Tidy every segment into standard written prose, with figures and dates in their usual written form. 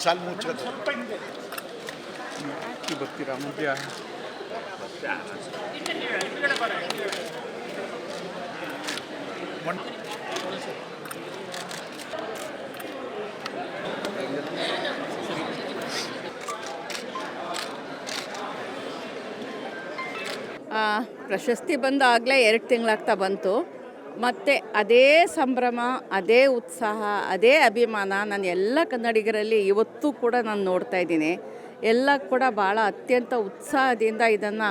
ಸಾಲು ಮುಚ್ಚ ಬರ್ತೀರಾ ಮಧ್ಯ ಪ್ರಶಸ್ತಿ ಬಂದಾಗಲೇ 2 ತಿಂಗಳಾಗ್ತಾ ಬಂತು. ಮತ್ತು ಅದೇ ಸಂಭ್ರಮ, ಅದೇ ಉತ್ಸಾಹ, ಅದೇ ಅಭಿಮಾನ ನಾನು ಎಲ್ಲ ಕನ್ನಡಿಗರಲ್ಲಿ ಇವತ್ತೂ ಕೂಡ ನಾನು ನೋಡ್ತಾ ಇದ್ದೀನಿ. ಎಲ್ಲ ಕೂಡ ಭಾಳ ಅತ್ಯಂತ ಉತ್ಸಾಹದಿಂದ ಇದನ್ನು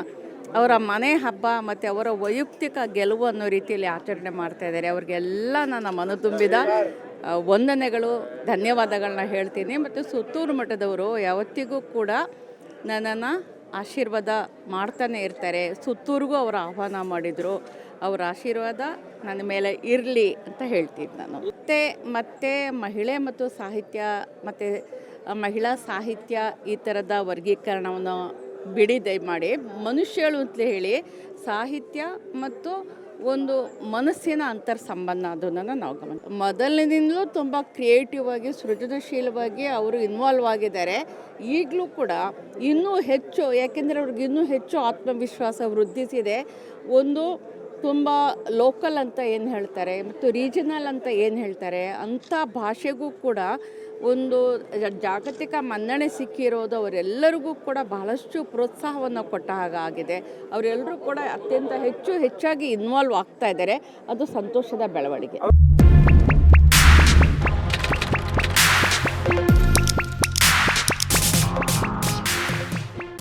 ಅವರ ಮನೆ ಹಬ್ಬ ಮತ್ತು ಅವರ ವೈಯಕ್ತಿಕ ಗೆಲುವು ಅನ್ನೋ ರೀತಿಯಲ್ಲಿ ಆಚರಣೆ ಮಾಡ್ತಾಯಿದ್ದಾರೆ. ಅವ್ರಿಗೆಲ್ಲ ನನ್ನ ಮನತುಂಬಿದ ವಂದನೆಗಳು, ಧನ್ಯವಾದಗಳನ್ನ ಹೇಳ್ತೀನಿ. ಮತ್ತು ಸುತ್ತೂರು ಮಠದವರು ಯಾವತ್ತಿಗೂ ಕೂಡ ನನ್ನನ್ನು ಆಶೀರ್ವಾದ ಮಾಡ್ತಾನೆ ಇರ್ತಾರೆ. ಸುತ್ತೂರಿಗೂ ಅವರು ಆಹ್ವಾನ ಮಾಡಿದರು. ಅವರ ಆಶೀರ್ವಾದ ನನ್ನ ಮೇಲೆ ಇರಲಿ ಅಂತ ಹೇಳ್ತೀನಿ ನಾನು. ಮತ್ತು ಮಹಿಳೆ ಮತ್ತು ಸಾಹಿತ್ಯ ಮತ್ತು ಮಹಿಳಾ ಸಾಹಿತ್ಯ ಈ ಥರದ ವರ್ಗೀಕರಣವನ್ನು ಬಿಡಿ ದಯಮಾಡಿ ಮನುಷ್ಯಳು ಅಂತಲೇ ಹೇಳಿ ಸಾಹಿತ್ಯ ಮತ್ತು ಒಂದು ಮನಸ್ಸಿನ ಅಂತರ್ ಸಂಬಂಧ ಅದನ್ನು ನಾವು ಮೊದಲಿನಿಂದಲೂ ತುಂಬ ಕ್ರಿಯೇಟಿವ್ ಆಗಿ ಸೃಜನಶೀಲವಾಗಿ ಅವರು ಇನ್ವಾಲ್ವ್ ಆಗಿದ್ದಾರೆ. ಈಗಲೂ ಕೂಡ ಇನ್ನೂ ಹೆಚ್ಚು, ಯಾಕೆಂದರೆ ಅವ್ರಿಗೆ ಇನ್ನೂ ಹೆಚ್ಚು ಆತ್ಮವಿಶ್ವಾಸ ವೃದ್ಧಿಸಿದೆ. ಒಂದು ತುಂಬ ಲೋಕಲ್ ಅಂತ ಏನು ಹೇಳ್ತಾರೆ ಮತ್ತು ರೀಜನಲ್ ಅಂತ ಏನು ಹೇಳ್ತಾರೆ ಅಂಥ ಭಾಷೆಗೂ ಕೂಡ ಒಂದು ಜಾಗತಿಕ ಮನ್ನಣೆ ಸಿಕ್ಕಿರೋದು ಅವರೆಲ್ಲರಿಗೂ ಕೂಡ ಬಹಳಷ್ಟು ಪ್ರೋತ್ಸಾಹವನ್ನು ಕೊಟ್ಟ ಹಾಗಾಗಿದೆ. ಅವರೆಲ್ಲರೂ ಕೂಡ ಅತ್ಯಂತ ಹೆಚ್ಚಾಗಿ ಇನ್ವಾಲ್ವ್ ಆಗ್ತಾ ಇದ್ದಾರೆ. ಅದು ಸಂತೋಷದ ಬೆಳವಣಿಗೆ.